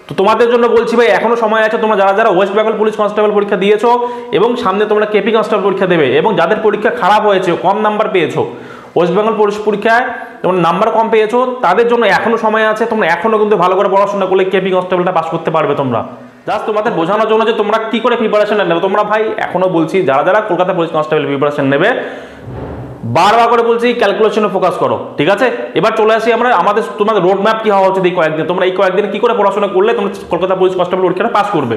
তো তোমাদের জন্য বলছি ভাই এখনো সময় আছে, তোমরা যারা যারা ওয়েস্ট বেঙ্গল পুলিশ কনস্টেবল পরীক্ষা দিয়েছো এবং সামনে তোমরা কেপি কনস্টেবল পরীক্ষা দেবে এবং যাদের পরীক্ষা খারাপ হয়েছে, কম নাম্বার পেয়েছো ওয়েস্ট বেঙ্গল পুলিশ পরীক্ষায়, তোমরা নাম্বার কম পেয়েছো, তাদের জন্য এখনো সময় আছে। তোমরা এখনো কিন্তু ভালো করে পড়াশোনা করলে কেপি কনস্টেবলটা পাস করতে পারবে তোমরা। জাস্ট তোমাদের বোঝানোর জন্য যে তোমরা কি করে প্রিপারেশন নেবে। তোমরা ভাই এখনো বলছি যারা যারা কলকাতা পুলিশ কনস্টেবল প্রিপারেশন নেবে, বারবার করে বলছি ক্যালকুলেশনে ফোকাস করো, ঠিক আছে। এবার চলে আসি আমরা আমাদের তোমাদের রোড ম্যাপ কি হওয়া উচিত এই কয়েকদিন। তোমরা এই কয়েকদিন কি করে পড়াশোনা করলে তোমরা কলকাতা পুলিশ কনস্টেবল পরীক্ষাটা পাস করবে।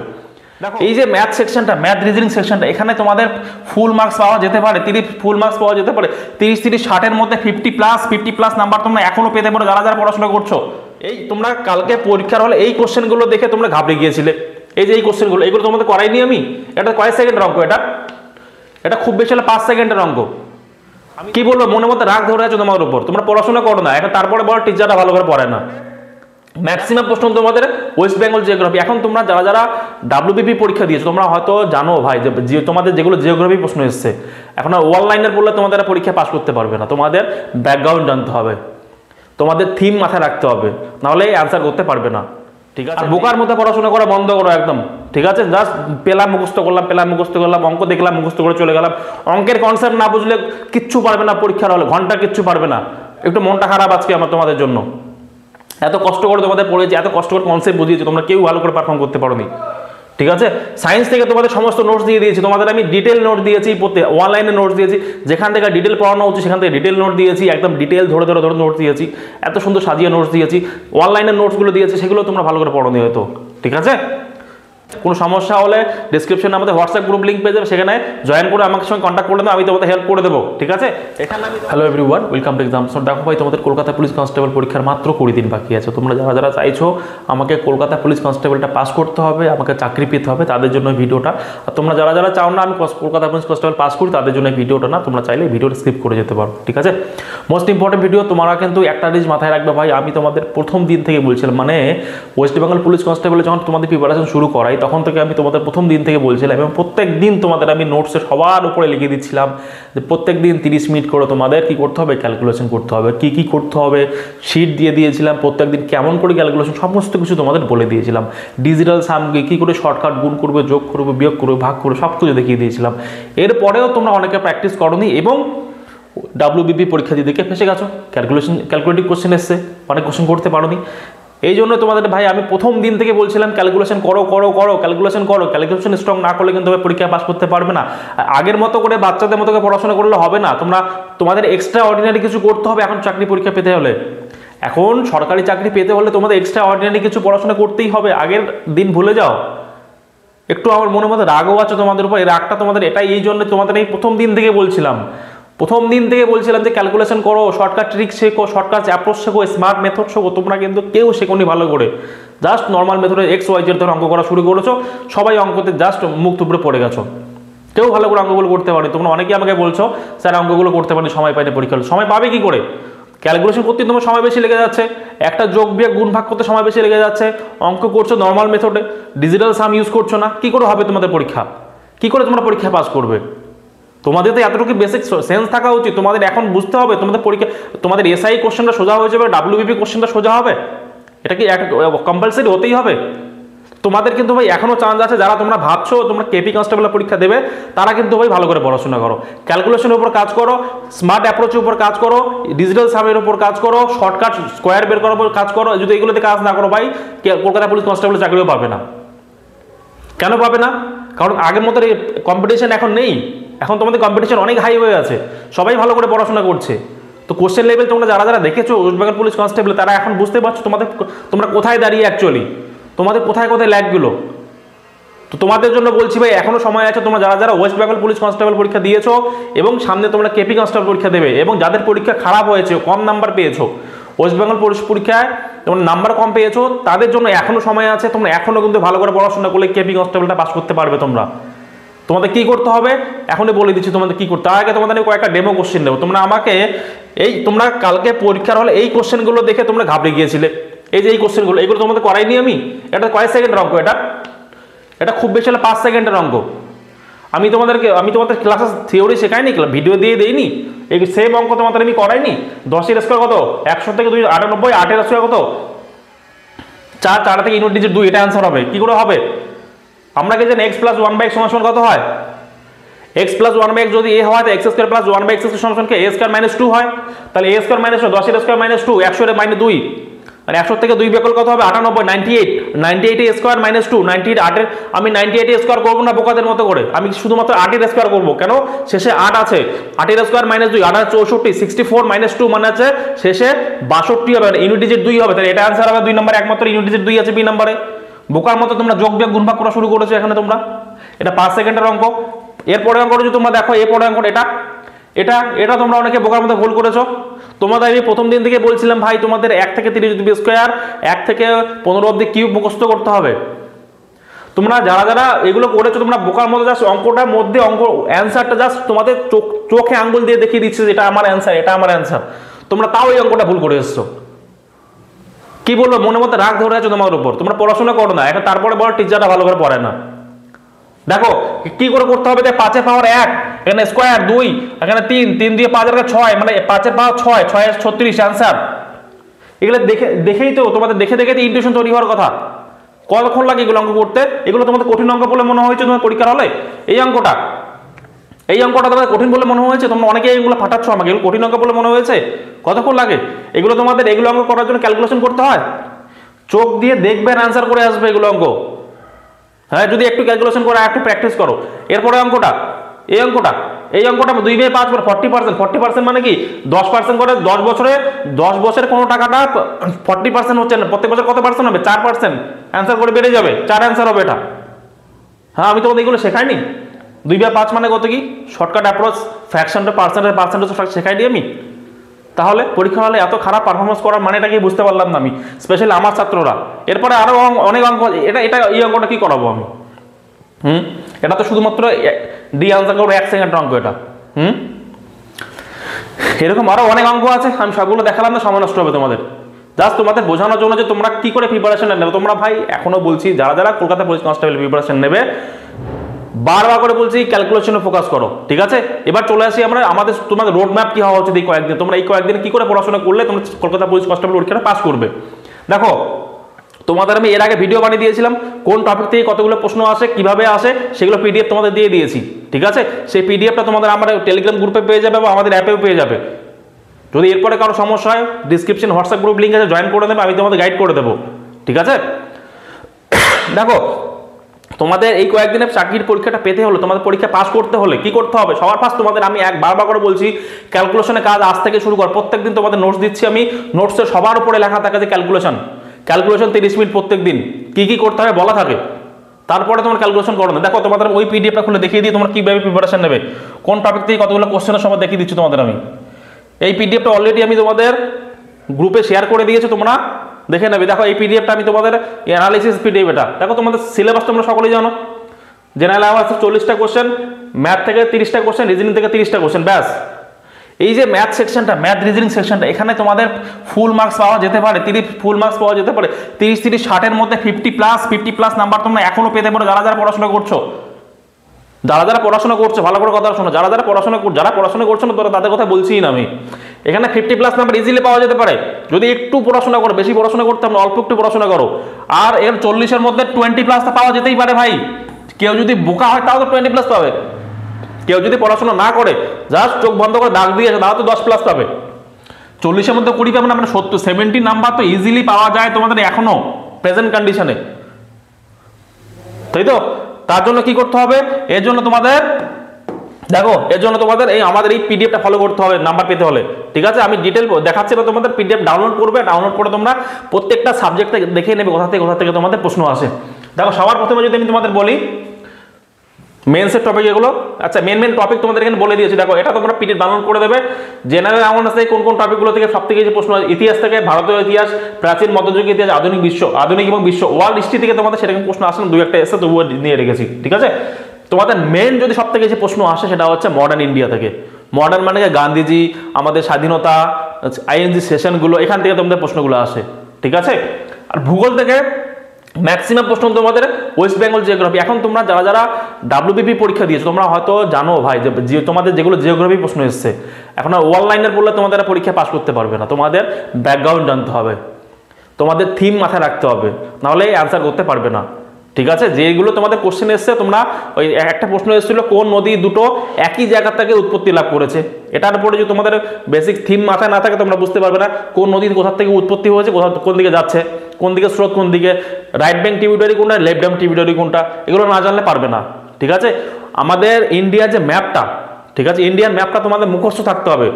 এই যে ম্যাথ সেকশনটা, ম্যাথ রিজনিং সেকশনটা, এখানে তোমাদের ফুল মার্কস পাওয়া যেতে পারে, 30 ফুল মার্কস পাওয়া যেতে পারে, 30-60-এর মধ্যে 50+ নাম্বার তোমরা এখনো পেতে পারো যারা যারা পড়াশোনা করছো। এই তোমরা কালকে পরীক্ষার হলে এই কোশ্চেনগুলো দেখে তোমরা ঘাবড়ে গিয়েছিলে। এই যে এই কোশ্চেনগুলো, এগুলো তোমাদের করাইনি আমি। এটা কয় সেকেন্ডের অঙ্ক, এটা খুব বেশি হলে 5 সেকেন্ডের অঙ্ক। আমি কি বলবো, মনের মধ্যে রাগ ধরে আছে তোমার উপর, তোমরা পড়াশোনা করো না এখন, তারপরে বড় টিচাররা ভালো করে পড়ে না। ম্যাক্সিমাম প্রশ্ন তোমাদের ওয়েস্ট বেঙ্গল জিওগ্রাফি। এখন তোমরা যারা যারা ডাব্লিউবিপি পরীক্ষা দিয়েছো তোমরা হয়তো জানো ভাই যে তোমাদের যেগুলো জিওগ্রাফি প্রশ্ন এসছে, এখন ওয়ান লাইনের বললে তোমাদের পরীক্ষা পাস করতে পারবে না। তোমাদের ব্যাকগ্রাউন্ড জানতে হবে, তোমাদের থিম মাথায় রাখতে হবে, নাহলে অ্যান্সার করতে পারবে না, ঠিক আছে। বোকার মধ্যে পড়াশোনা করা বন্ধ করো একদম, ঠিক আছে। জাস্ট পেলাম মুখস্থ করলাম, অঙ্ক দেখলাম মুখস্থ করে চলে গেলাম। অঙ্কের কনসেপ্ট না বুঝলে কিচ্ছু পারবে না পরীক্ষার হলে, ঘন্টা কিচ্ছু পারবে না। একটু মনটা খারাপ আজকে আমার তোমাদের জন্য। এত কষ্ট করে তোমাদের পড়েছি, এত কষ্ট করে কনসেপ্ট বুঝিয়েছি, তোমরা কেউ ভালো করে পারফর্ম করতে পারোনি, ঠিক আছে। সায়েন্স থেকে তোমাদের সমস্ত নোটস দিয়ে দিয়েছি, তোমাদের আমি ডিটেল নোট দিয়েছি, ওয়ান লাইনে নোটস দিয়েছি, যেখান থেকে ডিটেল পড়ানো হচ্ছে সেখান থেকে ডিটেল নোট দিয়েছি, একদম ডিটেল ধরে নোটস দিয়েছি, এত সুন্দর সাজিয়ে নোটস দিয়েছি। ওয়ান লাইনের নোটসগুলো দিয়েছি, সেগুলো তোমরা ভালো করে পড়োনি হয়তো, ঠিক আছে। কোনো সমস্যা হলে ডিসক্রিপশনে আমাদের হোয়াটসঅ্যাপ গ্রুপ লিঙ্ক পেয়ে যাবে, সেখানে জয়েন করে আমার সঙ্গে কন্ট্যাক্ট করে দেবো, আমি তোমাদের হেল্প করে দেবো, ঠিক আছে। এখানে আমি hello everyone, welcome to exam. দেখো ভাই তোমাদের কলকাতা পুলিশ কনস্টেবল পরীক্ষার মাত্র 20 দিন বাকি আছে। তোমরা যারা যারা চাইছো আমাকে কলকাতা পুলিশ কনস্টেবলটা পাস করতে হবে, আমাকে চাকরি পেতে হবে, তাদের জন্য ভিডিওটা। আর তোমরা যারা যারা চাও না আমি কলকাতা পুলিশ কনস্টেবল পাস করি, তাদের জন্য ভিডিওটা না, তোমরা চাইলে ভিডিওটা স্কিপ করে যেতে পারো, ঠিক আছে। Most important video. তোমরা কিন্তু একটা জিনিস মাথায় রাখবে ভাই, আমি তোমাদের প্রথম দিন থেকে বলছিলাম, মানে ওয়েস্ট বেঙ্গল পুলিশ কনস্টেবলে যখন তোমাদের প্রিপারেশন শুরু করাই তখন থেকে আমি তোমাদের প্রথম দিন থেকে বলছিলাম, এবং প্রত্যেক দিন তোমাদের আমি নোটসে সবার উপরে লিখে দিচ্ছিলাম যে প্রত্যেক দিন 30 মিনিট করে তোমাদের কি করতে হবে, ক্যালকুলেশন করতে হবে, কি করতে হবে শিট দিয়ে দিয়েছিলাম, প্রত্যেক দিন কেমন করে ক্যালকুলেশন সমস্ত কিছু তোমাদের বলে দিয়েছিলাম। ডিজিটাল সামগ্রী কী করে শর্টকাট গুণ করবে, যোগ করবে, বিয়োগ করবে, ভাগ করবে, সব কিছু দেখিয়ে দিয়েছিলাম। এরপরেও তোমরা অনেকে প্র্যাকটিস করোনি এবং ডাব্লিউবিপি পরীক্ষা দিয়ে দেখে ফেসে গেছো। ক্যালকুলেটিভ কোশ্চেন এসছে, অনেক কোশ্চেন করতে পারোনি। এই জন্য তোমাদের ভাই আমি প্রথম দিন থেকে বলছিলাম ক্যালকুলেশন করো, ক্যালকুলেশন স্ট্রং না করলে কিন্তু পরীক্ষা পাস করতে পারবে না। আগের মতো করে বাচ্চাদের মতো করে পড়াশোনা করলে হবে না, তোমাদের এক্সট্রা অর্ডিনারি কিছু করতে হবে। এখন চাকরি পরীক্ষা পেতে হলে, এখন সরকারি চাকরি পেতে হলে তোমাদের এক্সট্রা অর্ডিনারি কিছু পড়াশোনা করতেই হবে। আগের দিন ভুলে যাও। একটু আমার মনের মধ্যে রাগও আছে তোমাদের উপর, এই রাগটা তোমাদের এটাই এই জন্য তোমাদের এই প্রথম দিন থেকে বলছিলাম যে ক্যালকুলেশন করো, শর্টকাট ট্রিক শেখো, শর্টকাট অ্যাপ্রোচ শেখো, স্মার্ট মেথড শেখো। তোমরা কিন্তু কেউ শেখোনি ভালো করে, জাস্ট নর্মাল মেথডে XYZ ধরে অঙ্ক করা শুরু করেছো, সবাই অঙ্কতে জাস্ট মুখ থুবড়ে পড়ে গেছো, কেউ ভালো করে অঙ্কগুলো করতে পারেনি। তোমরা অনেকেই আমাকে বলছো স্যার অঙ্কগুলো করতে পারেনি, সময় পাইনি পরীক্ষা। সময় পাবে কি করে? ক্যালকুলেশন করতে তোমার সময় বেশি লেগে যাচ্ছে, একটা যোগ বিয়োগ গুণ ভাগ করতে সময় বেশি লেগে যাচ্ছে, অঙ্ক করছো নর্মাল মেথডে, ডিজিটাল সাম ইউজ করছো না। কি করে হবে তোমাদের পরীক্ষা? কি করে তোমরা পরীক্ষা পাস করবে? তোমাদের তো এতটুকু বেসিক সেন্স থাকা উচিত। তোমাদের এখন বুঝতে হবে তোমাদের পরীক্ষা, তোমাদের SI কোশ্চেনটা সোজা হয়ে যাবে, WBP কোশ্চেনটা সোজা হবে, এটা কি কম্পালসারি হতেই হবে? তোমাদের কিন্তু ভাই এখনো চান্স আছে, যারা তোমরা ভাবছো তোমরা কেপি কনস্টেবলের পরীক্ষা দেবে, তারা কিন্তু ভাই ভালো করে পড়াশোনা করো, ক্যালকুলেশনের উপর কাজ করো, স্মার্ট অ্যাপ্রোচের উপর কাজ করো, ডিজিটাল সামের উপর কাজ করো, শর্টকাট স্কোয়ার বের করার উপর কাজ করো। যদি এগুলোতে কাজ না করো ভাই, কলকাতা পুলিশ কনস্টেবলের চাকরিও পাবে না। কেন পাবে না? কারণ আগের মতো কম্পিটিশন এখন নেই, এখন তোমাদের কম্পিটিশন অনেক হাই হয়ে আছে, সবাই ভালো করে পড়াশোনা করছে। তো কোশ্চেন লেভেল তোমরা যারা যারা দেখেছো ওয়েস্ট বেঙ্গল পুলিশ কনস্টেবল, তারা এখন বুঝতে পারছো তোমরা কোথায় দাঁড়িয়ে, অ্যাকচুয়ালি তোমাদের কোথায় ল্যাগগুলো। তো তোমাদের জন্য বলছি ভাই এখনো সময় আছে, তোমরা যারা যারা ওয়েস্ট বেঙ্গল পুলিশ কনস্টেবল পরীক্ষা দিয়েছো এবং সামনে তোমরা কেপি কনস্টেবল পরীক্ষা দেবে এবং যাদের পরীক্ষা খারাপ হয়েছে, কম নাম্বার পেয়েছো ওয়েস্ট বেঙ্গল পুলিশ পরীক্ষায়, তোমরা নাম্বার কম পেয়েছো, তাদের জন্য এখনো সময় আছে। তোমরা এখনো কিন্তু ভালো করে পড়াশোনা করলে কেপি কনস্টেবলটা পাস করতে পারবে তোমরা। তোমাদের কি করতে হবে এখনই বলে দিচ্ছি, তোমাদের কি করতে। তার আগে তোমাদের আমি কয়েকটা ডেমো কোশ্চেন দেবো। তোমরা কালকে পরীক্ষার হলে এই কোশ্চেনগুলো দেখে তোমরা ঘাবড়ে গিয়েছিলে। এই যে এই কোশ্চেনগুলো, এগুলো তোমাদের করাইনি আমি। এটা কয় সেকেন্ডের অঙ্ক, এটা খুব বেশি হলে 5 সেকেন্ডের অঙ্ক। আমি তোমাদের ক্লাসে থিওরি শেখাইনি, ভিডিও দিয়ে দেইনি। এই সেম অঙ্ক তোমাদের আমি করাইনি। 10 এর স্কোয়ার কত? 100 থেকে 2 98, 8 এর স্কোয়ার কত? 4 থেকে ইউনিট ডিজিট 2, এটা অ্যান্সার হবে। কি করে হবে? আমরা কি জানি এক্স প্লাস 1/x সমান কত হয়? x প্লাস 1/x যদি a হয় তো x স্কয়ার প্লাস 1/x সমান কি a স্কয়ার মাইনাস 2 হয়। তাহলে a স্কয়ার মাইনাস 10 এর স্কয়ার মাইনাস 2, 100 এর মাইনাস 2, মানে 100 থেকে 2 বিয়োগ করলে কত হবে? 98, 98 এর স্কয়ার মাইনাস 2, 98 8 এর, আমি 98 এর স্কয়ার করব না বোকাদের মতো করে, আমি শুধুমাত্র 8 এর স্কয়ার করব। কেন? শেষে 8 আছে, 8 এর স্কয়ার মাইনাস 2, 8 আর 64, 64 মাইনাস 2 মানে আছে শেষে 62 হবে, ইউনিট ডিজিট 2 হবে। তাহলে এটা आंसर হবে 2 নম্বরে, একমাত্র ইউনিট ডিজিট 2 আছে বি নম্বরে। বোকার মতো তোমরা যোগ বিয়োগ গুণভাগ করা শুরু করেছো এখানে তোমরা। এটা 5 সেকেন্ডের অঙ্ক। এরপরে অঙ্কটা যদি তোমরা দেখো, এরপরে অঙ্কটা এটা এটা এটা তোমরা অনেকে বোকার মতো ভুল করেছো। তোমাদের আমি প্রথম দিন থেকে বলছিলাম ভাই তোমাদের 1 থেকে 30 যদি স্কয়ার, 1 থেকে 15 অবধি কিউব মুখস্থ করতে হবে। তোমরা যারা যারা এগুলো করেছো তোমরা বোকার মতো জাস্ট অঙ্কটার মধ্যে অঙ্ক অ্যান্সারটা জাস্ট তোমাদের চোখে আঙ্গুল দিয়ে দেখিয়ে দিচ্ছে যে এটা আমার অ্যান্সার, এটা আমার অ্যান্সার, তোমরা তাও এই অঙ্কটা ভুল করে এসছো। কি বলবো, মনের মধ্যে রাগ ধরে আছে তোমার উপর, তোমরা পড়াশোনা করো না এখন, তারপরে বলো টিচাররা ভালো করে পড়ে না। দেখো কি করে করতে হবে, 5 এর পাওয়ার 1, এখানে স্কয়ার 2, এখানে 3, 3 দিয়ে 5 এর 6, মানে 5 এর পাওয়ার 6, 6 এর 36 आंसर। এগুলো দেখেই তো তোমাদের দেখে দেখে তো ইন্টিউশন তৈরি হওয়ার কথা। কতক্ষণ লাগে এগুলো অঙ্ক করতে? এগুলো তোমাদের কঠিন অঙ্ক বলে মনে হয়েছে তোমার পরীক্ষার হলে? এই অঙ্কটা তোমাদের কঠিন বলে মনে হয়েছে? তোমরা অনেকে এগুলো ফাটাচ্ছ আমাকে, এগুলো কঠিন অঙ্ক বলে মনে হয়েছে? কতক্ষণ লাগে এগুলো তোমাদের? এগুলো অঙ্ক করার জন্য ক্যালকুলেশন করতে হয়, চোখ দিয়ে দেখবেন আনসার করে আসবে এগুলো অঙ্ক। হ্যাঁ, যদি একটু ক্যালকুলেশন করে একটু প্র্যাকটিস করো। এরপরে অঙ্কটা, এই অঙ্কটা 2/5 মানে 40%, মানে কি 10% করে 10 বছরে কোনো টাকাটা 40% হচ্ছে না, প্রত্যেক বছর কত পার্সেন্ট হবে? 4%। অ্যান্সার করে বেড়ে যাবে, 4 অ্যান্সার হবে এটা। হ্যাঁ, আমি তোমাদের এগুলো শেখাইনি? 2/5 মানে কত কি শর্টকাট অ্যাপ্রোচ, ফ্র্যাকশনটা পার্সেন্টেজ শেখাই দিই আমি। তাহলে পরীক্ষা হলে এত খারাপ পারফরমেন্স করার মানেটা কি বুঝতে পারলাম না আমি, স্পেশালি আমার ছাত্ররা। এরপরে আরো অনেক অঙ্ক, এটা এই অঙ্কটা কি করাবো আমি? এটা তো শুধুমাত্র ডি আনসার করবো 1 সেকেন্ডের অঙ্ক এটা। এরকম আরো অনেক অঙ্ক আছে, আমি সবগুলো দেখালাম না, সময় নষ্ট হবে তোমাদের। জাস্ট তোমাদের বোঝানোর জন্য যে তোমরা কি করে প্রিপারেশন নেবে। তোমরা ভাই এখনো বলছি যারা যারা কলকাতা পুলিশ কনস্টেবল প্রিপারেশন নেবে, বারবার করে বলছি ক্যালকুলেশনে ফোকাস করো, ঠিক আছে? এবার চলে আসি আমরা আমাদের তোমাদের রোড ম্যাপ কি হওয়া উচিত এই কয়েকদিন। তোমরা এই কয়েকদিন কি করে পড়াশোনা করলে তোমরা কলকাতা পুলিশ কনস্টেবল পরীক্ষাটা পাস করবে। দেখো তোমাদের আমি এর আগে ভিডিও বানিয়ে দিয়েছিলাম, কোন টপিক থেকে কতগুলো প্রশ্ন আসে, কিভাবে আসে, সেগুলো পিডিএফ তোমাদের দিয়ে দিয়েছি, ঠিক আছে? সেই পিডিএফটা তোমাদের আমার টেলিগ্রাম গ্রুপে পেয়ে যাবে বা আমাদের অ্যাপেও পেয়ে যাবে। যদি এরপরে কারো সমস্যা হয় ডিসক্রিপশন হোয়াটসঅ্যাপ গ্রুপ লিঙ্ক আছে, জয়েন করে দেবে, আমি তোমাদের গাইড করে দেবো, ঠিক আছে? দেখো তোমাদের এই কয়েকদিনে চাকরির পরীক্ষাটা পেতে হলে, তোমাদের পরীক্ষা পাস করতে হলে কি করতে হবে? সবার ফার্স্ট তোমাদের আমি বারবার করে বলছি ক্যালকুলেশনের কাজ আজ থেকে শুরু কর। প্রত্যেকদিন তোমাদের নোটস দিচ্ছি আমি, নোটসের সবার উপরে লেখা থাকে যে ক্যালকুলেশন 30 মিনিট প্রত্যেক দিন কি কি করতে হবে বলা থাকে, তারপরে তোমার ক্যালকুলেশন করো না। দেখো তোমাদের ওই পিডিএফটা খুলে দেখিয়ে দিই তোমরা কিভাবে প্রিপারেশন নেবে, কোন টপিক থেকে কতগুলো কোশ্চেনের সময় দেখিয়ে দিচ্ছি তোমাদের আমি। এই পিডিএফটা অলরেডি আমি তোমাদের গ্রুপে শেয়ার করে দিয়েছি, তোমরা দেখে নেবে। দেখো এই পিডিএফটা আমি তোমাদের অ্যানালিসিস পিডিএফ, এটা দেখো তোমাদের সিলেবাস তোমরা সকলেই জানো। জেনারেল অ্যাওয়ার্স 40টা কোশ্চেন, ম্যাথ থেকে 30টা কোশ্চেন, রিজনিং থেকে 30টা কোশ্চেন, ব্যাস। এই যে ম্যাথ সেকশনটা, ম্যাথ রিজনিং সেকশনটা, এখানে তোমাদের ফুল মার্কস পাওয়া যেতে পারে, 30 ফুল মার্কস পাওয়া যেতে পারে 30 60 মধ্যে 50 প্লাস নাম্বার তোমরা এখনো পেতে পারো যারা যারা পড়াশোনা করছো। ভালো করে কথা শোনো, যারা পড়াশোনা করছো না তাদের কথা বলছি না আমি। এখানে 50 প্লাস নাম্বার ইজিলি পাওয়া যেতে পারে যদি একটু পড়াশোনা করো, বেশি পড়াশোনা করতে হবে না, অল্প একটু পড়াশোনা করো। আর এর 40-এর মধ্যে 20 প্লাস পাওয়া যেতেই পারে ভাই। কেউ যদি বোকা হয় তাও তো 20 প্লাস পাবে, কেউ যদি পড়াশোনা না করে জাস্ট চোখ বন্ধ করে দাগ দিয়েছে তাও তো 10 প্লাস পাবে। 40-এর মধ্যে 20 পাবে না, মানে 70 নাম্বার তো ইজিলি পাওয়া যায় তোমাদের এখনো প্রেজেন্ট কন্ডিশনে, তাই তো? তার জন্য কি করতে হবে? এর জন্য তোমাদের এই আমাদের এই পিডিএফটা ফলো করতে হবে নাম্বার পেতে হলে, ঠিক আছে? আমি ডিটেল দেখাচ্ছি না, তোমাদের পিডিএফ ডাউনলোড করবে, ডাউনলোড করে তোমরা প্রত্যেকটা সাবজেক্টে দেখে নেবে কোথা থেকে তোমাদের প্রশ্ন আসে। দেখো সবার প্রথমে যদি আমি তোমাদের বলি মেন্সের টপিক এগুলো, আচ্ছা মেন টপিক তোমাদের এখানে বলে দিয়েছি। দেখো এটা তোমরা পিডিএফ ডাউনলোড করে দেবে। জেনারেল অ্যাওয়ারনেস থেকে কোন টপিকগুলো থেকে সব থেকে যে প্রশ্ন, ইতিহাস থেকে ভারতীয় ইতিহাস, প্রাচীন মধ্যযুগীয় ইতিহাস, আধুনিক এবং বিশ্ব, ওয়ার্ল্ড হিস্ট্রি থেকে তোমাদের সেরকম প্রশ্ন আসে না, 2-1টা এসে তবুও নিয়ে রেখেছি, ঠিক আছে? তোমাদের মেন যদি সব থেকে যে প্রশ্ন আসে সেটা হচ্ছে মডার্ন ইন্ডিয়া থেকে। মডার্ন মানে গান্ধীজি, আমাদের স্বাধীনতা, আইএনজি সেশনগুলো, এখান থেকে তোমাদের প্রশ্নগুলো আসে, ঠিক আছে? আর ভূগোল থেকে ম্যাক্সিমাম প্রশ্ন তোমাদের ওয়েস্ট বেঙ্গল জিওগ্রাফি। এখন তোমরা যারা যারা ডাব্লিউবিপি পরীক্ষা দিয়েছো তোমরা হয়তো জানো ভাই যে তোমাদের যেগুলো জিওগ্রাফি প্রশ্ন এসছে, এখন আর অনলাইনের বললে তোমাদের পরীক্ষা পাস করতে পারবে না, তোমাদের ব্যাকগ্রাউন্ড জানতে হবে। তোমাদের থিম মাথায় রাখতে হবে, নাহলে অ্যান্সার করতে পারবে না। ঠিক আছে, যেগুলো তোমাদের কোশ্চেন এসছে, তোমরা ওই একটা প্রশ্ন এসেছিল কোন নদী দুটো একই জায়গা থেকে উৎপত্তি লাভ করেছে, এটার উপরে যদি তোমাদের বেসিক থিম মাথায় না থাকে তোমরা বুঝতে পারবে না কোন নদী কোথা থেকে উৎপত্তি হয়েছে, কোন দিকে যাচ্ছে, কোন দিকে স্রোত, কোন দিকে রাইট ব্যাঙ্ক ট্রিবিউটারি কোনটা, লেফট ব্যাঙ্ক ট্রিবিউটারি কোনটা, এগুলো না জানলে পারবে না। ঠিক আছে, আমাদের ইন্ডিয়ার যে ম্যাপটা, ঠিক আছে, ইন্ডিয়ান ম্যাপটা তোমাদের মুখস্থ থাকতে হবে।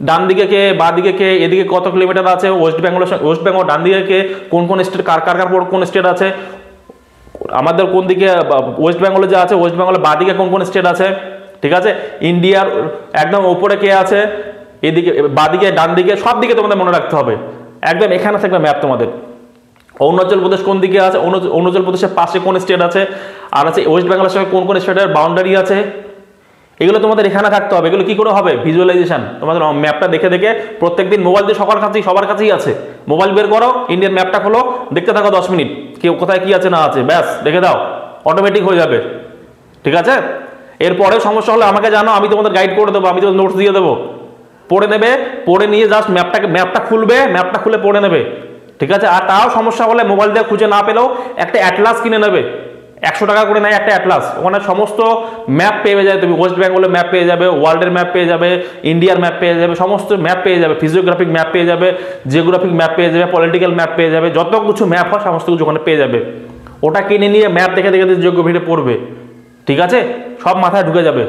ডান দিকে কে, বা দিকে কে, এদিকে কত কিলোমিটার আছে, ওয়েস্ট বেঙ্গল ডান দিকে কে, কোন কোন স্টেট, কার কোন স্টেট আছে, আমাদের কোন দিকে ওয়েস্ট বেঙ্গলে যে আছে, ওয়েস্ট বেঙ্গলের বা দিকে কোন কোন স্টেট আছে। ঠিক আছে, ইন্ডিয়ার একদম ওপরে কে আছে, এদিকে বা দিকে, ডান দিকে, সব দিকে তোমাদের মনে রাখতে হবে। একদম এখানে থাকবে ম্যাপ তোমাদের। অরুণাচল প্রদেশ কোন দিকে আছে, অরুণাচল প্রদেশের পাশে কোন স্টেট আছে, আর আছে ওয়েস্ট বেঙ্গলের সঙ্গে কোন কোন স্টেটের বাউন্ডারি আছে, এগুলো তোমাদের এখানে থাকতে হবে। এগুলো কি করে হবে? ভিজুয়ালাইজেশন, তোমাদের ম্যাপটা দেখে দেখে প্রত্যেকদিন মোবাইল দিয়ে সবার কাছেই আছে, মোবাইল বের করো, ইন্ডিয়ান ম্যাপটা খোলো, দেখতে থাকো 10 মিনিট, কেউ কোথায় কি আছে না আছে, ব্যাস দেখে দাও, অটোমেটিক হয়ে যাবে। ঠিক আছে, এরপরেও সমস্যা হলে আমাকে জানো, আমি তোমাদের গাইড করে দেবো, আমি তোমাদের নোটস দিয়ে দেবো, পড়ে নেবে, পড়ে নিয়ে জাস্ট ম্যাপটা খুলবে, ম্যাপটা খুলে পড়ে নেবে। ঠিক আছে, আর তাও সমস্যা হলে মোবাইল দিয়ে খুঁজে না পেলেও একটা অ্যাটলাস কিনে নেবে, 100 টাকা করে নেয় একটা অ্যাটলাস, ওখানে সমস্ত ম্যাপ পেয়ে যাবে, তুমি ওয়েস্ট বেঙ্গলের ম্যাপ পেয়ে যাবে, ওয়ার্ল্ডের ম্যাপ পেয়ে যাবে, ইন্ডিয়ার ম্যাপ পেয়ে যাবে, সমস্ত ম্যাপ পেয়ে যাবে, ফিজিওগ্রাফিক ম্যাপ পেয়ে যাবে, জিওগ্রাফিক ম্যাপ পেয়ে যাবে, পলিটিক্যাল ম্যাপ পেয়ে যাবে, যত কিছু ম্যাপ হয় সমস্ত কিছু ওখানে পেয়ে যাবে। ওটা কিনে নিয়ে ম্যাপ দেখে দেখে জিওগ্রাফিতে পড়বে। ঠিক আছে, সব মাথায় ঢুকে যাবে।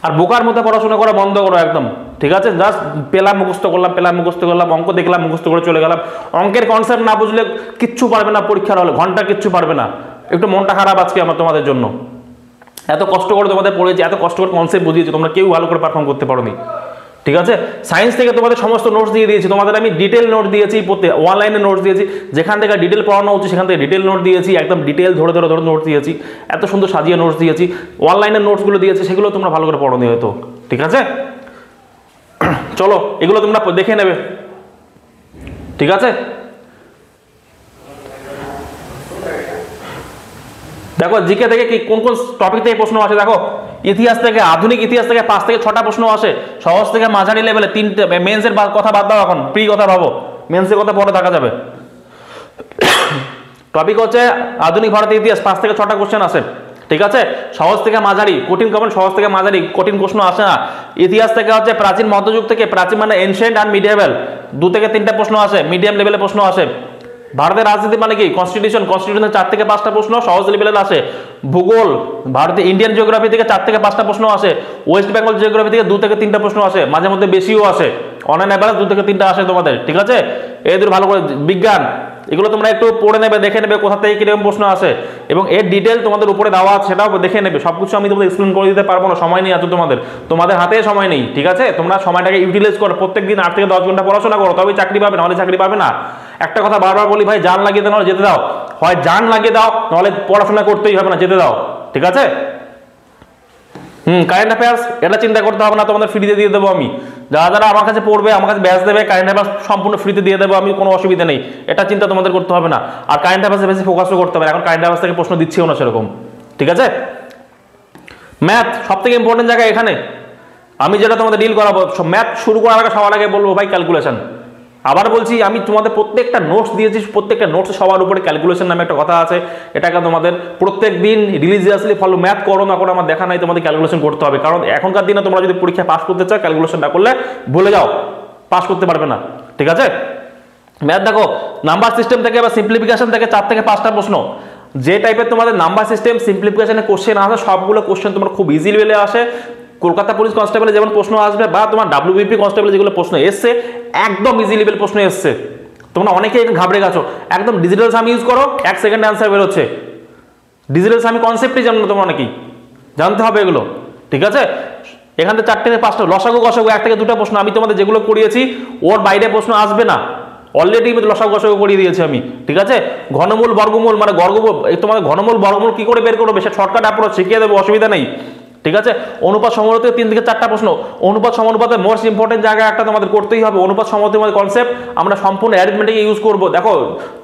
আর বোকার মতো পড়াশোনা করা বন্ধ করো একদম। ঠিক আছে, জাস্ট পেলাম মুখস্থ করলাম, অঙ্ক দেখলাম মুখস্থ করে চলে গেলাম। অঙ্কের কনসেপ্ট না বুঝলে কিচ্ছু পারবে না, পরীক্ষার হলে ঘন্টা কিচ্ছু পারবে না। একটু মনটা খারাপ আজকে আমার তোমাদের জন্য, এত কষ্ট করে তোমাদের পড়েছি, এত কষ্ট করে কনসেপ্ট বুঝিয়েছি, তোমরা কেউ ভালো করে পারফর্ম করতে পারোনি। ঠিক আছে, সায়েন্স থেকে তোমাদের সমস্ত নোটস দিয়ে দিয়েছি, তোমাদের আমি ডিটেল নোট দিয়েছি, অনলাইনে নোটস দিয়েছি, যেখান থেকে ডিটেল পড়ানো হচ্ছে সেখান থেকে ডিটেল নোট দিয়েছি, একদম ডিটেল ধরে নোটস দিয়েছি, এত সুন্দর সাজিয়ে নোটস দিয়েছি, অনলাইনের নোটসগুলো দিয়েছি, সেগুলো তোমরা ভালো করে পড়োনি হয়তো। ঠিক আছে, চলো এগুলো তোমরা দেখে নেবে। ঠিক আছে, দেখো জিকে থেকে কি কোন কোন টপিক থেকে প্রশ্ন আসে, দেখো ইতিহাস থেকে, আধুনিক ইতিহাস থেকে 5 থেকে 6টা প্রশ্ন আসে, সহজ থেকে মাঝারি লেভেলে 3টে, মেন্সের কথা বাদ দাও, এখন প্রি কথা ভাবো, মেন্সের কথা পরে দেখা যাবে। টপিক হচ্ছে আধুনিক ভারতের ইতিহাস, 5 থেকে 6টা কোশ্চেন আসে। ঠিক আছে, সহজ থেকে মাঝারি, কঠিন কেমন, সহজ থেকে মাঝারি, কঠিন প্রশ্ন আসে না। ইতিহাস থেকে হচ্ছে প্রাচীন মধ্যযুগ থেকে, প্রাচীন মানে এনশিয়েন্ট আর মিডিয়েভেল, 2 থেকে 3টা প্রশ্ন আসে, মিডিয়াম লেভেলে প্রশ্ন আসে। ভারতের রাজনীতি মানে কি, কনস্টিটিউশন 4 থেকে 5টা প্রশ্ন সহজ লেভেলের আসে। ভূগোল, ভারতীয় ইন্ডিয়ান জিওগ্রাফি থেকে 4 থেকে 5টা প্রশ্ন আসে। ওয়েস্ট বেঙ্গল জিওগ্রাফি থেকে 2 থেকে 3টা প্রশ্ন আসে, মাঝে মধ্যে বেশিও আসে, অন অ্যান অ্যাভারেজ 2 থেকে 3টা আসে তোমাদের। ঠিক আছে, এদের ভালো করে বিজ্ঞান, এগুলো তোমরা একটু পড়ে নেবে, দেখে নেবে কোথা থেকে কিরকম প্রশ্ন আসে, এবং এর ডিটেল তোমাদের উপরে দেওয়া আছে, সেটাও দেখে নেবে। সবকিছু আমি তোমাদের এক্সপ্লেন করে দিতে পারবো না, সময় নেই এত, তোমাদের হাতে সময় নেই। ঠিক আছে, তোমরা সময়টাকে ইউটিলাইজ করো, প্রত্যেকদিন 8 থেকে 10 ঘন্টা পড়াশোনা করো, তবেই চাকরি পাবে, নাহলে চাকরি পাবে না। একটা কথা বারবার বলি ভাই, জান লাগিয়ে দাও, নাহলে যেতে দাও, হয় জান লাগিয়ে দাও, নাহলে পড়াশোনা করতেই হবে না, যেতে দাও। ঠিক আছে, কারেন্ট অ্যাফেয়ার্স এটা চিন্তা করতে হবে না, তোমাদের ফ্রিতে দিয়ে দেবো আমি। যারা আমার কাছে পড়বে, আমার কাছে ব্যাচ দেবে, কারেন্ট অ্যাফেয়ার্স সম্পূর্ণ ফ্রিতে দিয়ে দেবো আমি, কোনো অসুবিধা নেই, এটা চিন্তা তোমাদের করতে হবে না। আর কারেন্ট অ্যাফেয়ার্সে বেশি ফোকাসও করতে হবে না, এখন কারেন্ট অ্যাফেয়ার্স থেকে প্রশ্ন দিচ্ছেও না সেরকম। ঠিক আছে, ম্যাথ সব থেকে ইম্পর্টেন্ট জায়গা এখানে, আমি যেটা তোমাদের ডিল করাবো, ম্যাথ শুরু করার আগে সবার আগে বলবো ভাই ক্যালকুলেশন। আবার বলছি, আমি তোমাদের প্রত্যেকটা নোটস দিয়েছি, প্রত্যেকটা নোটস সবার উপরে ক্যালকুলেশন নামে একটা কথা আছে, এটাকে তোমাদের প্রত্যেক দিন রিলিজিয়াসলি ফলো, ম্যাথ করো না করো আমার দেখা নাই, তোমাদের ক্যালকুলেশন করতে হবে। কারণ এখনকার দিনে তোমরা যদি পরীক্ষা পাস করতে চাও, ক্যালকুলেশন না করলে ভুলে যাও, পাস করতে পারবে না। ঠিক আছে, ম্যাথ দেখো নাম্বার সিস্টেম থেকে বা সিম্পলিফিকেশন থেকে 4 থেকে 5টা প্রশ্ন, যে টাইপের তোমাদের নাম্বার সিস্টেম সিম্পলিফিকেশনের কোশ্চেন আসে, সবগুলো কোশ্চেন তোমার খুব ইজি লেভেলে আসে। কলকাতা পুলিশ কনস্টেবলে যেমন প্রশ্ন আসবে, বা তোমার WBP কনস্টেবলে যেগুলো প্রশ্ন এসছে, একদম ইজি লেভেল প্রশ্ন এসছে। তোমরা অনেকেই ঘাবড়ে গেছো, একদম ডিজিটাল সাম ইউজ করো, 1 সেকেন্ডে অ্যান্সার বেরোচ্ছে। ডিজিটাল সামি কনসেপ্টই জানো না তোমরা অনেকেই, জানতে হবে এগুলো। ঠিক আছে, এখান থেকে 4 থেকে 5টা লসাগু গসাগু, 1 থেকে 2টা প্রশ্ন আমি তোমাদের যেগুলো করিয়েছি ওর বাইরে প্রশ্ন আসবে না, অলরেডি লসাগু গসাগু করিয়ে দিয়েছি আমি। ঠিক আছে, ঘনমূল বর্গমূল মানে তোমাদের ঘনমূল বর্গমূল কি করে বের করবে, সে শর্টকাট অ্যাপ্রোচ শিখিয়ে দেবো, অসুবিধা নেই। ঠিক আছে, অনুপাত সমানুপাত থেকে 3 থেকে 4টা প্রশ্ন, অনুপাত সমানুপাতের মোস্ট ইম্পর্টেন্ট জায়গা একটা তোমাদের করতেই হবে, অনুপাত সমানুপাতের কনসেপ্ট আমরা সম্পূর্ণ অ্যারিথমেটিকে ইউজ করব। দেখো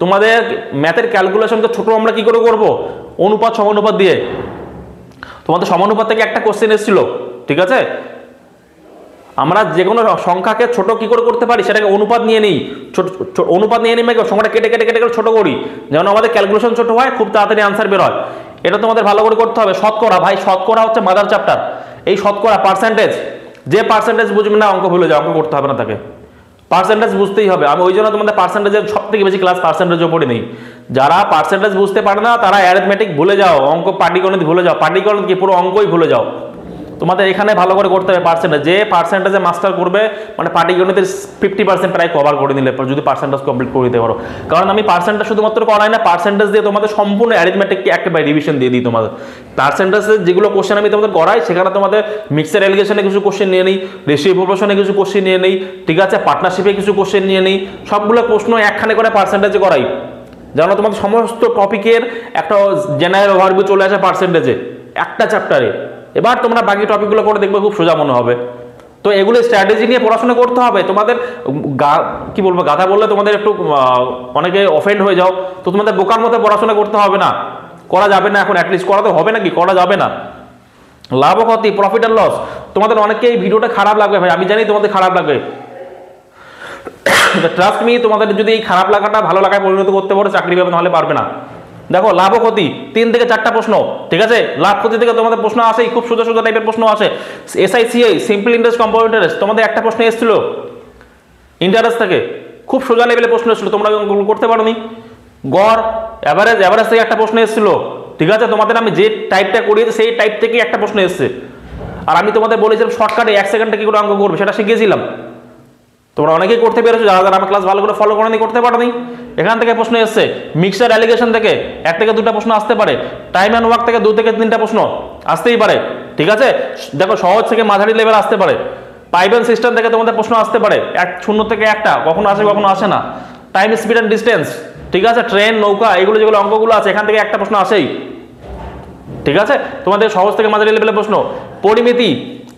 তোমাদের ম্যাথের ক্যালকুলেশনকে ছোট আমরা কি করে করব, অনুপাত সমানুপাত দিয়ে। তোমাদের সমানুপাত থেকে একটা কোশ্চেন এসেছিল, ঠিক আছে, আমরা যে কোনো সংখ্যাকে ছোট কি করে করতে পারি, সেটাকে অনুপাত নিয়ে নিই, অনুপাত নিয়ে নিই, সংখ্যাটা কেটে কেটে কেটে কেটে ছোট করি, যেন আমাদের ক্যালকুলেশন ছোট হয়, খুব তাড়াতাড়ি আনসার বের হয়। এটা তোমাদের ভালো করে করতে হবে। শতকরা, ভাই শতকরা হচ্ছে মাদার চ্যাপ্টার। এই শতকরা পার্সেন্টেজ, যে পার্সেন্টেজ বুঝবে না অঙ্ক ভুলে যাও, অঙ্ক করতে হবে না তাকে, পার্সেন্টেজ বুঝতেই হবে। আমি ওই জন্য তোমাদের পার্সেন্টেজের সব থেকে বেশি ক্লাস পার্সেন্টেজের উপরে নেই। যারা পার্সেন্টেজ বুঝতে পারে না তারা অ্যারিথমেটিক ভুলে যাও, অঙ্ক পাটিগণিত ভুলে যাও, পাটিগণিত কি পুরো অঙ্কই ভুলে যাও। তোমাদের এখানে ভালো করে করতে হবে পার্সেন্টেজ, যে পার্সেন্টেজে মাস্টার করবে মানে পাটিগণিতের 50% প্রায় কভার করে নিলে যদি পার্সেন্টেজ কমপ্লিট করে দিতে পারো। কারণ আমি পার্সেন্টেজ শুধুমাত্র করাই না, পার্সেন্টেজ দিয়ে তোমাদের সম্পূর্ণ অ্যারিথমেটিককে একেবারে রিভিশন দিয়ে দিই তোমাদের। পার্সেন্টেজের যেগুলো কোশ্চেন আমি তোমাদের করাই সেখানে তোমাদের মিক্সার এলিগেশনে কিছু কোশ্চেন নিয়ে নিই, রেশিও প্রপোর্শনে কিছু কোশ্চেন নিয়ে নিই, ঠিক আছে, পার্টনারশিপে কিছু কোশ্চেন নিয়ে নিই, সবগুলো প্রশ্ন একখানে করে পার্সেন্টেজে করাই, যেন তোমাদের সমস্ত টপিকের একটা জেনারেল ওভারভিউ চলে আসে পার্সেন্টেজে একটা চ্যাপ্টারে। এবার তোমরা বাকি টপিকগুলো করে দেখবে খুব সোজা মনে হবে। তো এগুলো স্ট্র্যাটেজি নিয়ে পড়াশোনা করতে হবে। তোমাদের কি বলবো, গাধা বললে তোমাদের একটু অনেকে অফেন্ড হয়ে যাও, তো তোমাদের বোকার মতো পড়াশোনা করতে হবে না, করা যাবে না এখন, অ্যাটলিস্ট করা তো হবে নাকি, করা যাবে না। লাভ ও ক্ষতি, প্রফিট আর লস, তোমাদের অনেকে এই ভিডিওটা খারাপ লাগবে ভাই, আমি জানি তোমাদের খারাপ লাগবে, ট্রাস্ট মি, তোমাদের যদি এই খারাপ লাগাটা ভালো লাগায় পরিণত করতে পারো চাকরি পাবে, নাহলে পারবে না। দেখো লাভ ও ক্ষতি 3 থেকে 4টা প্রশ্ন, ঠিক আছে, লাভ ক্ষতি থেকে তোমাদের প্রশ্ন আসেই, খুব সোজা সোজা টাইপের প্রশ্ন আসে। এসআইসিআই, সিম্পল ইন্টারেস্ট, কম্পাউন্ড ইন্টারেস্ট, তোমাদের একটা প্রশ্ন এসেছিল ইন্টারেস্ট থেকে, খুব সোজা লেভেলে প্রশ্ন এসেছিল, তোমরা করতে পারোনি। গড়, অ্যাভারেজ, অ্যাভারেজ থেকে একটা প্রশ্ন এসেছিল, ঠিক আছে, তোমাদের আমি যে টাইপটা করিয়েছি সেই টাইপ থেকে একটা প্রশ্ন এসেছে। আর আমি তোমাদের বলেছিলাম শর্টকাটে 1 সেকেন্ডে কি করে অঙ্ক করবে সেটা শিখিয়েছিলাম, তোমরা অনেকেই করতে পেরেছো, যারা যারা আমার ক্লাস ভালো করে ফলো করেনি করতে পারোনি। এখান থেকে প্রশ্ন এসছে, মিক্সার অ্যালিগেশন থেকে 1 থেকে 2টা প্রশ্ন আসতে পারে, টাইম অ্যান্ড ওয়ার্ক থেকে 2 থেকে 3টা প্রশ্ন আসতেই পারে, ঠিক আছে, দেখো সহজ থেকে মাঝারি লেভেল আসতে পারে, পাইপ অ্যান্ড সিস্টেম থেকে তোমাদের প্রশ্ন আসতে পারে, 0 থেকে 1টা কখনো আসে কখনো আসে না, টাইম স্পিড অ্যান্ড ডিস্টেন্স, ঠিক আছে, ট্রেন, নৌকা, এগুলো যেগুলো অঙ্কগুলো আছে এখান থেকে একটা প্রশ্ন আসেই, ঠিক আছে, তোমাদের সহজ থেকে মাঝারি লেভেলের প্রশ্ন। পরিমিতি,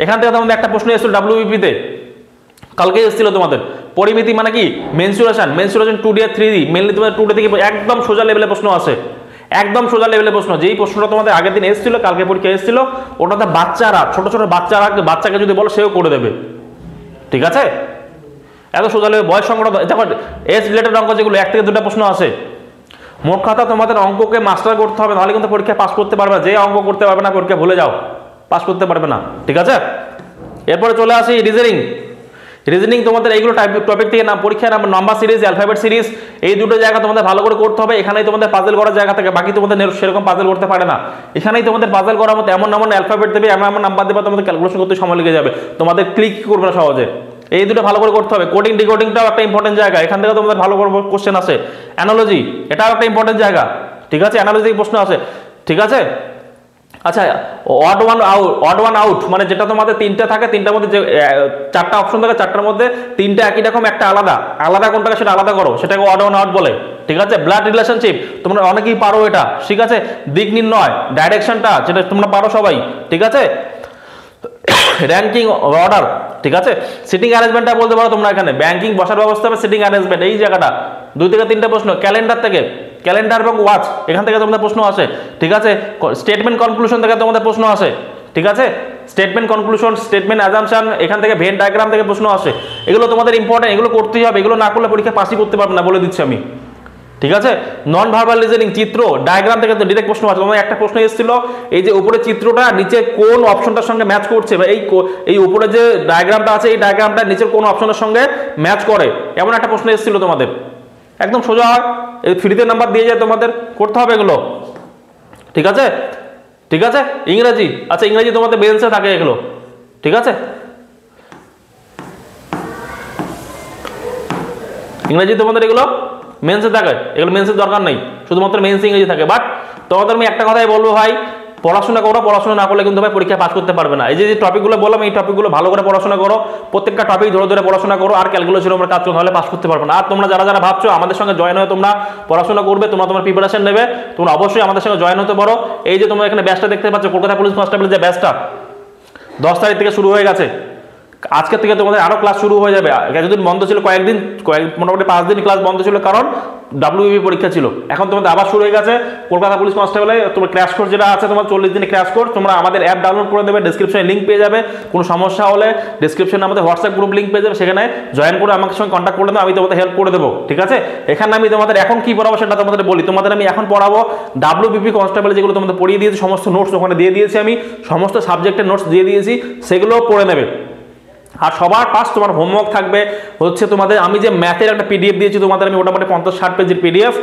এখান থেকে তোমাদের একটা প্রশ্ন এসেছিল ডাব্লিউবিপিতে, কালকে এসেছিল তোমাদের। পরিমিতি মানে কি, মেনসুরেশন, মেনসুরেশন 2D আর 3D, মেনলি তোমাদের 2D থেকে একদম সোজা লেভেলে প্রশ্ন আসে, একদম সোজা লেভেলের প্রশ্ন। যেই প্রশ্নটা তোমাদের আগের দিন এসেছিল, কালকে পরীক্ষা এসেছিল, ওটাতে বাচ্চারা, ছোট ছোট বাচ্চাকে যদি বলো সেও করে দেবে, ঠিক আছে, এত সোজা লেভেল। বয়স সংকট, দেখো এজ রিলেটেড অঙ্ক যেগুলো 1 থেকে 2টা প্রশ্ন আসে। মোট কথা তোমাদের অঙ্ককে মাস্টার করতে হবে, নাহলে কিন্তু পরীক্ষা পাস করতে পারবে না। যে অঙ্ক করতে পারবে না পরীক্ষা ভুলে যাও, পাস করতে পারবে না, ঠিক আছে। এরপরে চলে আসি রিজনিং। রিজনিং তোমাদের এইগুলো টপিক থেকে পরীক্ষায় নাম্বার সিরিজ, অ্যালফাবেট সিরিজ, এই দুটো জায়গা তোমাদের ভালো করে করতে হবে। এখানেই তোমাদের পাজল করার জায়গা থাকে, বাকি তোমাদের সেরকম পাজল করতে পারে না। এখানেই তোমাদের পাজল করার মতো এমন এমন অ্যালফাবেট দেবে, এমন এমন নাম্বার দেবে, তোমাদের ক্যালকুলেশন করতে সময় লেগে যাবে, তোমাদের ক্লিক করবে না সহজে। এই দুটো ভালো করে করতে হবে। কোডিং ডিকোডিংটাও একটা ইম্পর্টেন্ট জায়গা, এখান থেকে তোমাদের ভালো করে কোশ্চেন আসে। অ্যানালজি, এটাও একটা ইম্পর্টেন্ট জায়গা, ঠিক আছে, অ্যানালজি প্রশ্ন আসে, ঠিক আছে। আচ্ছা, অড ওয়ান আউট মানে যেটা তোমাদের 3টা থাকে, 3টার মধ্যে যে 4টা অপশন থাকে, 4টার মধ্যে 3টা একই রকম, একটা আলাদা, আলাদা কোনটাকে সেটা আলাদা করো, সেটাকে অড ওয়ান আউট বলে, ঠিক আছে। ব্লাড রিলেশনশিপ তোমরা অনেকেই পারো এটা, ঠিক আছে। দিক নির্ণয়, ডাইরেকশনটা যেটা তোমরা পারো সবাই, ঠিক আছে। র্যাঙ্কিং অর্ডার, ঠিক আছে। সিটিং অ্যারেঞ্জমেন্টটা বলতে পারো তোমরা, এখানে ব্যাংকিং বসার ব্যবস্থা হবে, সিটিং অ্যারেঞ্জমেন্ট এই জায়গাটা 2 থেকে 3টা প্রশ্ন। ক্যালেন্ডার থেকে, ক্যালেন্ডার এবং ওয়াচ এখান থেকে তোমাদের প্রশ্ন আসে, ঠিক আছে। স্টেটমেন্ট কনক্লুশন থেকে তোমাদের প্রশ্ন আসে, ঠিক আছে। স্টেটমেন্ট কনক্লুশন, স্টেটমেন্ট অ্যাজাম্পশন, এখান থেকে ভেন ডায়াগ্রাম থেকে প্রশ্ন আসে। এগুলো তোমাদের ইম্পর্টেন্ট, এগুলো করতেই হবে, এগুলো না করলে পরীক্ষা পাসই করতে পারবে না, বলে দিচ্ছি আমি, ঠিক আছে। নন ভার্বাল লিসেনিং, চিত্র ডায়াগ্রাম থেকে তো ডিরেক্ট প্রশ্ন আছে। তোমাদের একটা প্রশ্ন এসেছিল, এই যে উপরে চিত্রটা নিচে কোন অপশনটার সঙ্গে ম্যাচ করছে, বা এই উপরে যে ডায়াগ্রামটা আছে এই ডায়াগ্রামটা নিচের কোন অপশনের সঙ্গে ম্যাচ করে, এমন একটা প্রশ্ন এসেছিল তোমাদের। একদম সোজা হয়, এই ফ্রিতে নাম্বার দিয়ে যায়, তোমাদের করতে হবে এগুলো, ঠিক আছে, ঠিক আছে। ইংরেজি, আচ্ছা ইংরেজি তোমাদের বেঞ্চে থাকে এগুলো, ঠিক আছে। ইংরেজি তোমাদের এগুলো মেন্সে থাকে, এগুলো মেন্সের দরকার নেই, শুধুমাত্র মেন্স ইংরেজি থাকে। বাট তোমাদের আমি একটা কথাই বলবো ভাই, পড়াশোনা করো, পড়াশোনা না করলে কিন্তু ভাই পরীক্ষা পাস করতে পারবে না। এই যে টপিকগুলো বললাম, এই টপিকগুলো ভালো করে পড়াশোনা করো, প্রত্যেকটা টপিক ধরে ধরে পড়াশোনা করো, আর ক্যালকুলেশন উপর কাজ করো, নাহলে পাস করতে পারবে না। আর তোমরা যারা যারা ভাবছো আমাদের সঙ্গে জয়েন হয়ে তোমরা পড়াশোনা করবে, তোমরা তোমার প্রিপারেশন নেবে, তোমরা অবশ্যই আমাদের সঙ্গে জয়েন হতে পারো। এই যে তোমরা এখানে ব্যাচটা দেখতে পাচ্ছ, কলকাতা পুলিশ কনস্টেবল যে ব্যাচটা 10 তারিখ থেকে শুরু হয়ে গেছে, আজকে থেকে তোমাদের আরো ক্লাস শুরু হয়ে যাবে। এতদিন বন্ধ ছিল, মোটামুটি 5 দিন ক্লাস বন্ধ ছিল, কারণ WBP পরীক্ষা ছিল। এখন তোমাদের আবার শুরু হয়ে গেছে কলকাতা পুলিশ কনস্টেবলে তোমার ক্র্যাশ কোর্স যেটা আছে, তোমার 40 দিনের ক্র্যাশ কোর্স। তোমরা আমাদের অ্যাপ ডাউনলোড করে দেবে, ডেসক্রিপশনে লিঙ্ক পেয়ে যাবে। কোনো সমস্যা হলে ডেসক্রিপশনে আমাদের হোয়াটসঅ্যাপ গ্রুপ লিঙ্ক পেয়ে যাবে, সেখানে জয়েন করে আমার সঙ্গে কন্ট্যাক্ট করে দেবো, আমি তোমাদের হেল্প করে দেবো। ঠিক আছে, এখানে আমি তোমাদের এখন কি পড়াবো সেটা তোমাদের বলি। তোমাদের আমি এখন পড়াবো WBP কনস্টেবল, যেগুলো তোমাদের পড়িয়ে দিয়েছি, সমস্ত নোটস ওখানে দিয়ে দিয়েছি, আমি সমস্ত সাবজেক্টের নোটস দিয়ে দিয়েছি, সেগুলো পড়ে নেবে। আর সবার পাস তোমার হোমওয়ার্ক থাকবে হচ্ছে তোমাদের, আমি যে ম্যাথের একটা PDF দিয়েছি তোমাদের, আমি মোটামুটি 50-60 পেজের PDF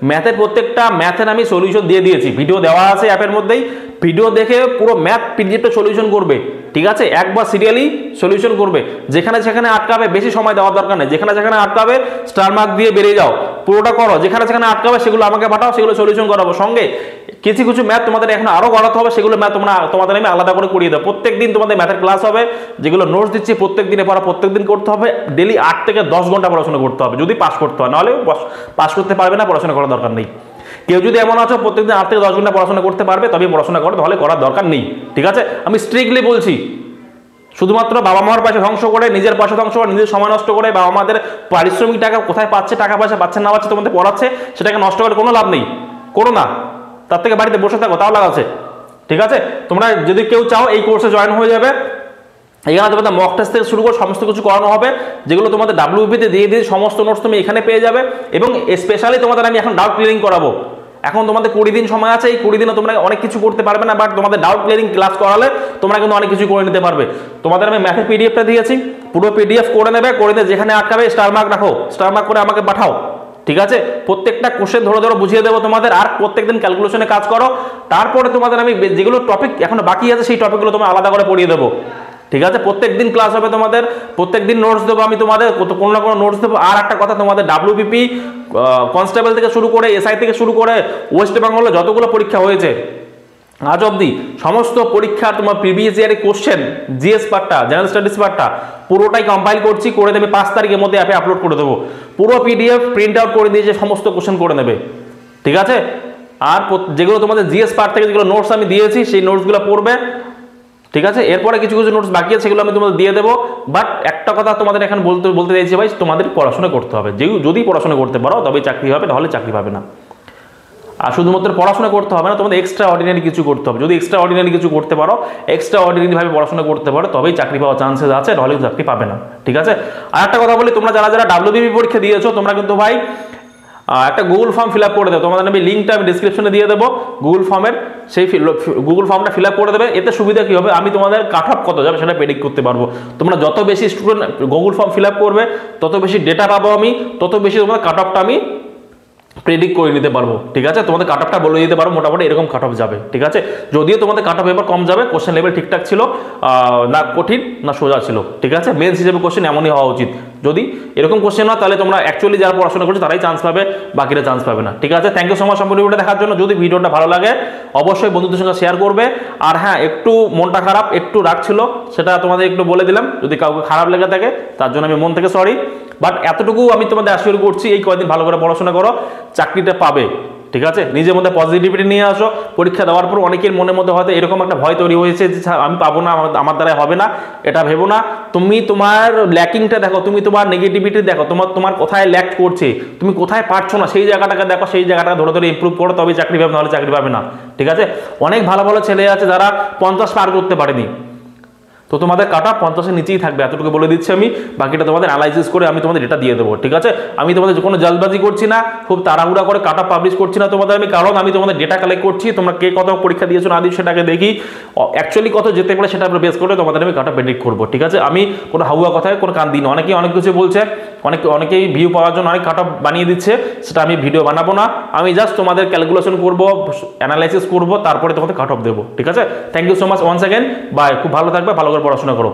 ম্যাথের, প্রত্যেকটা ম্যাথের আমি সলিউশন দিয়ে দিয়েছি, ভিডিও দেওয়া আছে অ্যাপের মধ্যেই। ভিডিও দেখে পুরো ম্যাথ PDFটা সলিউশন করবে। ঠিক আছে, একবার সিরিয়ালি সলিউশন করবে, যেখানে যেখানে আটকাবে বেশি সময় দেওয়ার দরকার নেই, যেখানে যেখানে আটকাবে স্টার মার্ক দিয়ে বেরিয়ে যাও, পুরোটা করো। যেখানে যেখানে আটকাবে সেগুলো আমাকে পাঠাও, সেগুলো সলিউশন করাবো। সঙ্গে কিছু কিছু ম্যাথ তোমাদের এখন আরো করাতে হবে, সেগুলো ম্যাথ তোমাদের আমি আলাদা করে করিয়ে দেবো। প্রত্যেকদিন তোমাদের ম্যাথের ক্লাস হবে, যেগুলো নোটস দিচ্ছি প্রত্যেক দিনে পড়া, প্রত্যেকদিন করতে হবে। ডেলি 8 থেকে 10 ঘন্টা পড়াশোনা করতে হবে যদি পাস করতে হয়, নাহলে পাস করতে পারবে না, পড়াশোনা করার দরকার নেই। কেউ যদি এমন আছো প্রত্যেকদিন 8 থেকে 10 ঘন্টা পড়াশোনা করতে পারবে, তবে পড়াশোনা করো, তাহলে করার দরকার নেই। ঠিক আছে, আমি স্ট্রিক্টলি বলছি। শুধুমাত্র বাবা মার পয়সা ধ্বংস করে, নিজের পয়সা ধ্বংস করে, নিজের সময় নষ্ট করে, বাবা মাদের পারিশ্রমিক টাকা কোথায় পাচ্ছে, টাকা পয়সা পাচ্ছে না পাচ্ছে, তোমাদের পড়াচ্ছে, সেটাকে নষ্ট করে কোনো লাভ নেই, করো না। তার থেকে বাড়িতে বসে থাকো, তাও লাভ আছে। ঠিক আছে, তোমরা যদি কেউ চাও এই কোর্সে জয়েন হয়ে যাবে। এখানে তোমাদের মক টেস্ট থেকে শুরু করে সমস্ত কিছু করানো হবে, যেগুলো তোমাদের WBP-তে দিয়ে দিয়ে সমস্ত নোটস তুমি এখানে পেয়ে যাবে। এবং স্পেশালি তোমাদের আমি এখন ডাউট ক্লিয়ারিং করাবো। এখন তোমাদের 20 দিন সময় আছে, এই 20 দিনে তোমরা অনেক কিছু করতে পারবে না, বাট তোমাদের ডাউট ক্লিয়ারিং ক্লাস করালে তোমরা কিন্তু অনেক কিছু করে নিতে পারবে। তোমাদের আমি ম্যাথের PDFটা দিয়েছি, পুরো PDF করে নেবে, করে নিয়ে যেখানে আটকাবে স্টার মার্ক রাখো, স্টার মার্ক করে আমাকে পাঠাও। ঠিক আছে, প্রত্যেকটা কোশ্চেন ধরো ধরো বুঝিয়ে দেবো তোমাদের, আর প্রত্যেকদিন ক্যালকুলেশনে কাজ করো। তারপরে তোমাদের আমি যেগুলো টপিক এখনো বাকি আছে, সেই টপিকগুলো তোমার আলাদা করে পড়িয়ে দেবো। ঠিক আছে, প্রত্যেকদিন ক্লাস হবে তোমাদের, প্রত্যেকদিন নোটস দেবো আমি তোমাদের, কোনো না কোনো নোটস দেবো। আর একটা কথা, তোমাদের WBP কনস্টেবল থেকে শুরু করে, SI থেকে শুরু করে, ওয়েস্ট বেঙ্গলে যতগুলো পরীক্ষা হয়েছে আজ অবধি, সমস্ত পরীক্ষা তোমার প্রিভিয়াস ইয়ারের কোশ্চেন, GS পার্টটা, জেনারেল স্টাডিজ পার্টটা পুরোটাই কম্পাইল করছি, করে দেবে 5 তারিখের মধ্যে অ্যাপে আপলোড করে দেবো। পুরো PDF প্রিন্ট আউট করে দিয়েছে, সমস্ত কোশ্চেন করে নেবে। ঠিক আছে, আর যেগুলো তোমাদের GS পার্ট থেকে যেগুলো নোটস আমি দিয়েছি, সেই নোটসগুলো পড়বে। ঠিক আছে, এরপরে কিছু কিছু নোটস বাকি আছে, সেগুলো আমি তোমাদের দিয়ে দেবো। বাট একটা কথা তোমাদের এখন বলতে চাইছি ভাই, তোমাদের পড়াশোনা করতে হবে। যদি পড়াশোনা করতে পারো তবেই চাকরি হবে, নাহলে চাকরি পাবে না। আর শুধুমাত্র পড়াশোনা করতে হবে না, তোমাদের এক্সট্রা অর্ডিনারি কিছু করতে হবে। যদি এক্সট্রা অর্ডিনারি কিছু করতে পারো, এক্সট্রা অর্ডিনারি ভাবে পড়াশোনা করতে পারো, তবেই চাকরি পাওয়ার চান্সেস আছে, নাহলে চাকরি পাবে না। ঠিক আছে, আর একটা কথা বলি, তোমরা যারা যারা WBP পরীক্ষা দিয়েছো, তোমরা কিন্তু ভাই একটা গুগল ফর্ম ফিল আপ করে দেবো। তোমাদের আমি লিঙ্কটা আমি ডিসক্রিপশনে দিয়ে দেবো গুগল ফর্মের, সেই গুগল ফর্মটা ফিল আপ করে দেবে। এতে সুবিধা কী হবে, আমি তোমাদের কাট অফ কত যাবে সেটা প্রেডিক্ট করতে পারবো। তোমরা যত বেশি student Google form fill up করবে, তত বেশি ডেটা পাবো আমি, তত বেশি তোমাদের কাট অফটা আমি প্রেডিক্ট করে নিতে পারবো। ঠিক আছে, তোমাদের কাট অফটা বলে দিতে পারবো মোটামুটি এরকম কাট অফ যাবে। ঠিক আছে, যদিও তোমাদের কাট অফ এবার কম যাবে, কোশ্চেন লেভেল ঠিকঠাক ছিল, না কঠিন না সোজা ছিল। ঠিক আছে, মেন্স হিসেবে কোশ্চেন এমনই হওয়া উচিত। যদি এরকম কোশ্চেন হয়, তাহলে তোমরা অ্যাকচুয়ালি যারা পড়াশোনা করছে তারাই চান্স পাবে, বাকিরা চান্স পাবে না। ঠিক আছে, থ্যাংক ইউ সো মাচ সম্পূর্ণ ভিডিওটা দেখার জন্য। যদি ভিডিওটা ভালো লাগে অবশ্যই বন্ধুদের সঙ্গে শেয়ার করবে। আর হ্যাঁ, একটু মনটা খারাপ, একটু রাগ ছিল, সেটা তোমাদের একটু বলে দিলাম। যদি কাউকে খারাপ লেগে থাকে তার জন্য আমি মন থেকে সরি। বাট এতটুকু আমি তোমাদের অ্যাসিওর করছি, এই কয়েকদিন ভালো করে পড়াশোনা করো, চাকরিটা পাবে। ঠিক আছে, নিজের মধ্যে পজিটিভিটি নিয়ে আসো। পরীক্ষা দেওয়ার পর অনেকের মনের মধ্যে হয়তো এরকম একটা ভয় তৈরি হয়েছে যে আমি পাবো না, আমার দ্বারা হবে না, এটা ভেবো না। তুমি তোমার ল্যাকিংটা দেখো, তুমি তোমার নেগেটিভিটি দেখো, তোমার কোথায় ল্যাক করছে, তুমি কোথায় পারছো না, সেই জায়গাটাকে দেখো, সেই জায়গাটাকে ধরে ধরে ইমপ্রুভ করো, তবে চাকরি পাবে, নাহলে চাকরি পাবে না। ঠিক আছে, অনেক ভালো ভালো ছেলে আছে যারা 50 পার করতে পারেনি, তো তোমাদের কাট অফ 50-এর নিচেই থাকবে, এতটুকু বলে দিচ্ছি আমি। বাকিটা তোমাদের অ্যানালাইসিস করে আমি তোমাদের এটা দিয়ে দেবো। ঠিক আছে, আমি তোমাদের কোনো জলবাজি করছি না, খুব তাড়াহুড়া করে কাট অফ পাবলিশ করছি না তোমাদের আমি, কারণ আমি তোমাদের ডেটা কালেক্ট করছি, তোমরা কে কত পরীক্ষা দিয়েছো না দিয়েছো সেটাকে দেখি, অ্যাকচুয়ালি কত যেতে পারে সেটা বেস করে তোমাদের আমি কাট অফ প্রেডিক্ট করবো। ঠিক আছে, আমি কোনো হাউয়া কথায় কোনো কান দিই না। অনেকেই অনেক কিছু বলছে, অনেকেই ভিউ পাওয়ার জন্য অনেক কাট অফ বানিয়ে দিচ্ছে, সেটা আমি ভিডিও বানাবো না। আমি জাস্ট তোমাদের ক্যালকুলেশন করবো, অ্যানালাইসিস করবো, তারপরে তোমাদের কাট অফ দেবো। ঠিক আছে, thank you so much once again, bye. খুব ভালো থাকবে, ভালো করে পড়াশোনা করো।